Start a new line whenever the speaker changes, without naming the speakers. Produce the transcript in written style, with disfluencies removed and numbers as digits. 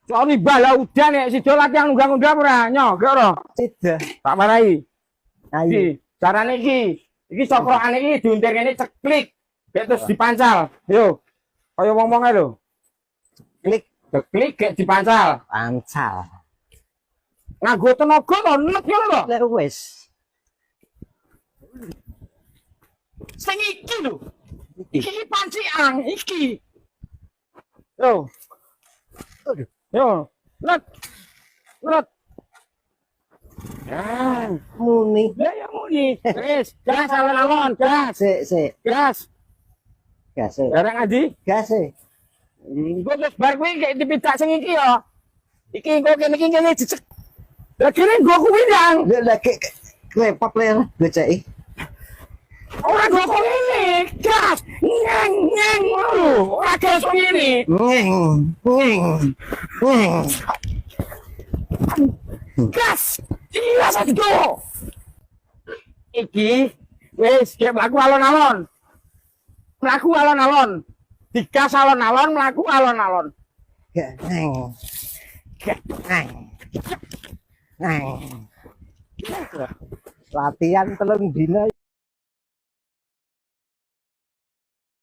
Sorry bala udan nek sida latihan undang-undang ora nyok ora.
Sida.
Tak marai.
Ayo.
Iki carane iki. Iki cokrokane iki diuntir kene ceklik. Terus dipancal. Yo. Kaya wong-wong ae lho.
Klik
Ceklik gek dipancal.
pancal.
Nganggo tenaga lho nek ngono lho.
Lek wis.
Sing iki lho. Iki pancian iki. Yo.
Aduh.
Yo. Nek. Nek. Ya,
Muni.
ya muni. Wis, gas alon-alon, gas.
Sik.
Gas.
Gas.
Barang adi.
Gas.
Engko wis bar kuwi gek dipidak sing iki ya. Iki engko kene iki kene dicek. Lah kene nggo kuwi yang.
Lek klepap le beceki.
Ora nggo kuwi gas. Nyeng nyeng ngono. Ora gas ngene.
Ngeng.
Gas. Iya satu. Iki wis gek mlaku alon-alon. Mlaku alon-alon. Digas alon-alon, mlaku alon-alon.
Ngeng. Ngeng. Latihan 3 dina